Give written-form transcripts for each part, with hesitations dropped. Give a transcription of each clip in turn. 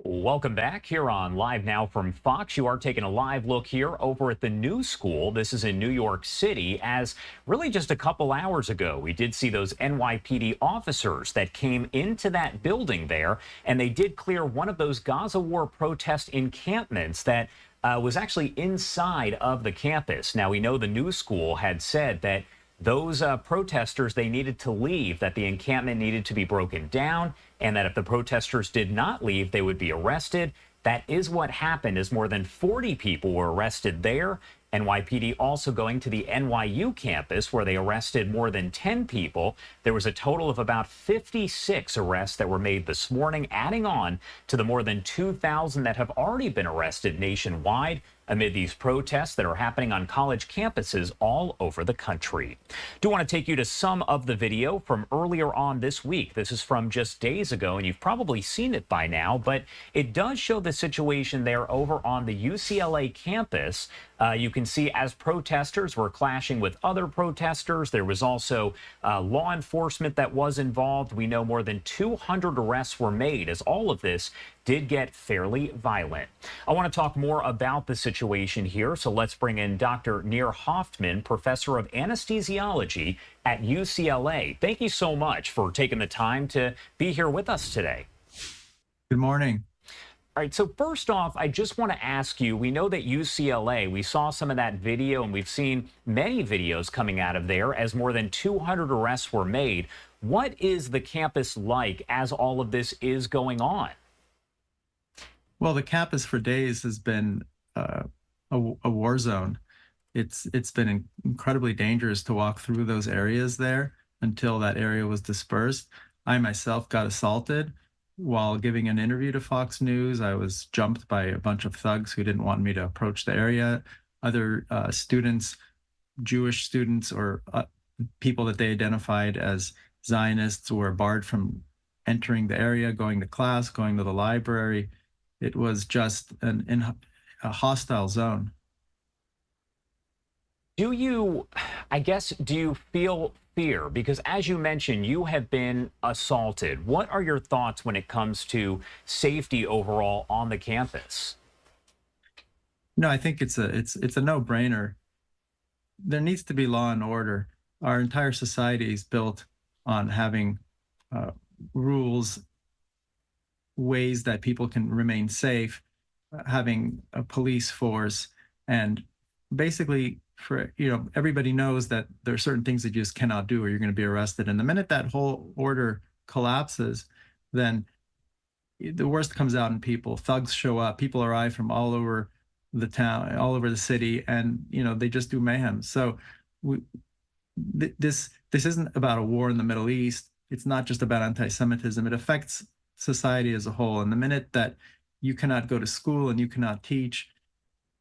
Welcome back here on Live Now from Fox. You are taking a live look here over at the new school. This is in New York City, as really just a couple hours ago, we did see those NYPD officers that came into that building there, and they did clear one of those Gaza war protest encampments that was actually inside of the campus. Now, we know the new school had said that those protesters, they needed to leave, that the encampment needed to be broken down, and that if the protesters did not leave, they would be arrested. That is what happened, as more than 40 people were arrested there. NYPD also going to the NYU campus, where they arrested more than 10 people. There was a total of about 56 arrests that were made this morning, adding on to the more than 2,000 that have already been arrested nationwide amid these protests that are happening on college campuses all over the country. Do want to take you to some of the video from earlier on this week. This is from just days ago, and you've probably seen it by now, but it does show the situation there over on the UCLA campus. You can see as protesters were clashing with other protesters, there was also law enforcement that was involved. We know more than 200 arrests were made as all of this did get fairly violent. I want to talk more about the situation here, so let's bring in Dr. Nir Hoftman, professor of anesthesiology at UCLA. Thank you so much for taking the time to be here with us today. Good morning. All right, so first off, I just want to ask you, we know that UCLA, we saw some of that video, and we've seen many videos coming out of there as more than 200 arrests were made. What is the campus like as all of this is going on? Well, the campus for days has been a war zone. It's been incredibly dangerous to walk through those areas there until that area was dispersed. I myself got assaulted while giving an interview to Fox News. I was jumped by a bunch of thugs who didn't want me to approach the area. Other students, Jewish students, or people that they identified as Zionists, were barred from entering the area, going to class, going to the library. It was just a hostile zone. Do you feel fear? Because as you mentioned, you have been assaulted. What are your thoughts when it comes to safety overall on the campus? No, I think it's a no-brainer. There needs to be law and order. Our entire society is built on having rules, ways that people can remain safe, having a police force, and basically, everybody knows that there are certain things that you just cannot do or you're going to be arrested. And the minute that whole order collapses, then the worst comes out in people. Thugs show up, people arrive from all over the town, all over the city, and they just do mayhem. So this isn't about a war in the Middle East. It's not just about anti-Semitism. It affects society as a whole. And the minute that you cannot go to school and you cannot teach,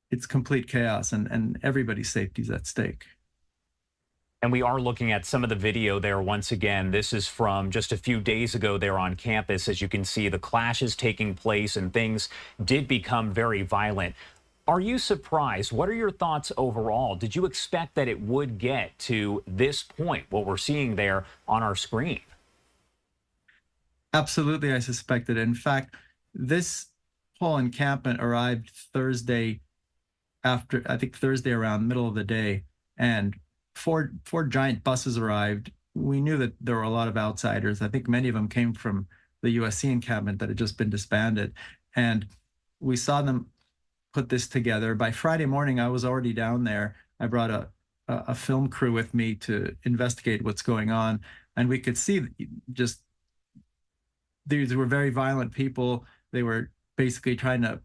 it's complete chaos, and everybody's safety is at stake. And we are looking at some of the video there once again. This is from just a few days ago there on campus. As you can see, the clashes taking place and things did become very violent. Are you surprised? What are your thoughts overall? Did you expect that it would get to this point, what we're seeing there on our screen? Absolutely, I suspected it. In fact, this whole encampment arrived Thursday around middle of the day, and four giant buses arrived. We knew that there were a lot of outsiders. I think many of them came from the USC encampment that had just been disbanded, and we saw them put this together. By Friday morning, I was already down there. I brought a film crew with me to investigate what's going on, and we could see just these were very violent people. They were basically trying to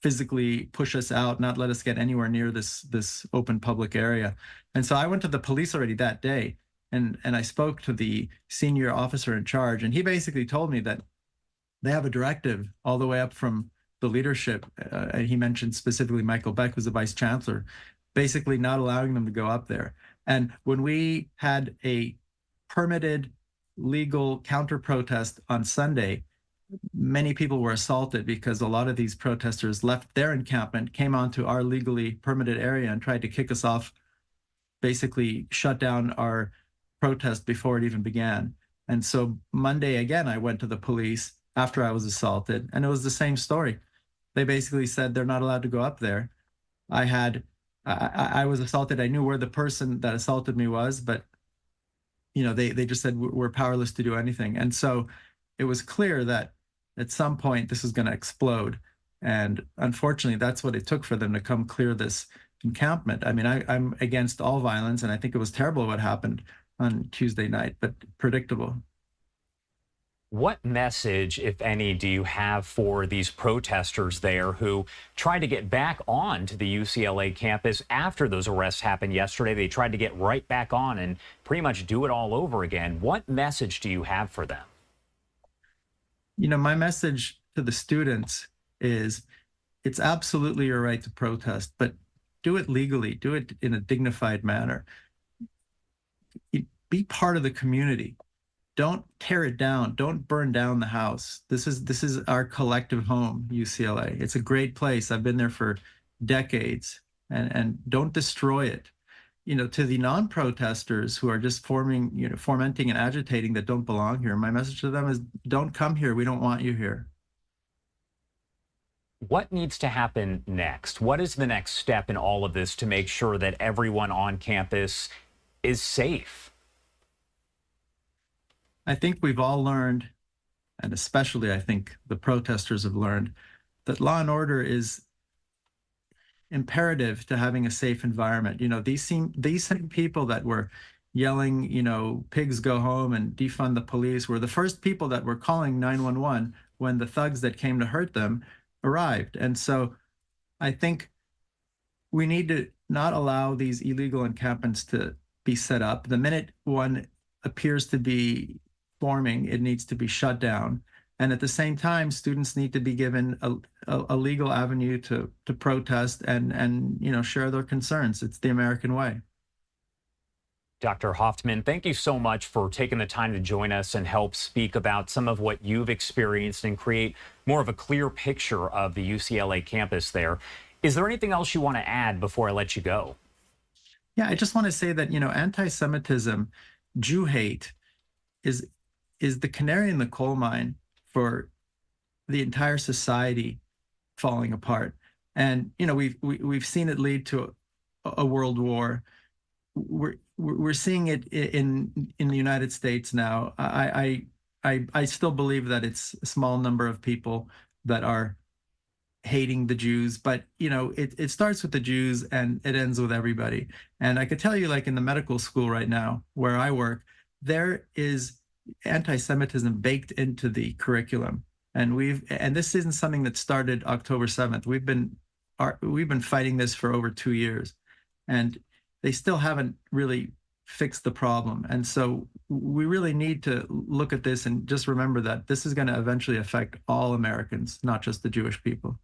physically push us out, not let us get anywhere near this open public area. And so I went to the police already that day, and I spoke to the senior officer in charge, and he basically told me that they have a directive all the way up from the leadership. He mentioned specifically Michael Beck, who's the vice chancellor, basically not allowing them to go up there. And when we had a permitted legal counter protest on Sunday, many people were assaulted because a lot of these protesters left their encampment, came onto our legally permitted area, and tried to kick us off, basically shut down our protest before it even began. And so Monday, again, I went to the police after I was assaulted, and it was the same story. They basically said they're not allowed to go up there. I was assaulted. I knew where the person that assaulted me was, but they just said we're powerless to do anything. And so it was clear that at some point this is going to explode. And unfortunately, that's what it took for them to come clear this encampment. I mean, I'm against all violence, and I think it was terrible what happened on Tuesday night, but predictable. What message, if any, do you have for these protesters there who tried to get back on to the UCLA campus after those arrests happened yesterday? They tried to get right back on and pretty much do it all over again. What message do you have for them? My message to the students is it's absolutely your right to protest, but do it legally, do it in a dignified manner. Be part of the community. Don't tear it down. Don't burn down the house. This is our collective home, UCLA. It's a great place. I've been there for decades, and don't destroy it. To the non-protesters who are just fomenting and agitating that don't belong here, my message to them is don't come here. We don't want you here. What needs to happen next? What is the next step in all of this to make sure that everyone on campus is safe? I think we've all learned, and especially I think the protesters have learned, that law and order is imperative to having a safe environment. These same people that were yelling, pigs go home and defund the police were the first people that were calling 911 when the thugs that came to hurt them arrived. And so I think we need to not allow these illegal encampments to be set up. The minute one appears to be forming, it needs to be shut down. And at the same time, students need to be given a legal avenue to protest and share their concerns. It's the American way. Dr. Hoftman, thank you so much for taking the time to join us and help speak about some of what you've experienced and create more of a clear picture of the UCLA campus there. Is there anything else you want to add before I let you go? Yeah, I just want to say that, anti-Semitism, Jew hate is the canary in the coal mine for the entire society falling apart. And we've seen it lead to a world war. We're seeing it in the United States now. I still believe that it's a small number of people that are hating the Jews, but it starts with the Jews and it ends with everybody. And I could tell you, like in the medical school right now where I work, there is anti-Semitism baked into the curriculum, and this isn't something that started October 7th. We've been fighting this for over 2 years, and they still haven't really fixed the problem. And so we really need to look at this and just remember that this is going to eventually affect all Americans, not just the Jewish people.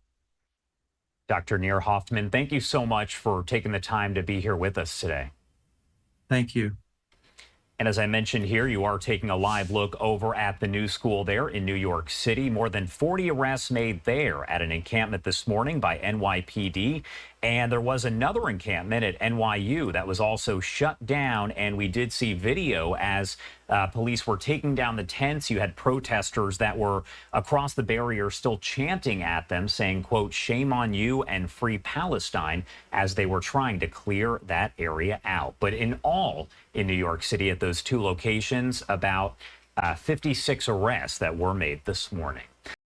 Dr. Nir Hoftman, thank you so much for taking the time to be here with us today. Thank you. And as I mentioned here, you are taking a live look over at the new school there in New York City. More than 40 arrests made there at an encampment this morning by NYPD. And there was another encampment at NYU that was also shut down. And we did see video as police were taking down the tents. You had protesters that were across the barrier still chanting at them, saying, quote, "Shame on you" and "Free Palestine," as they were trying to clear that area out. But in all, in New York City at those two locations, about 56 arrests that were made this morning.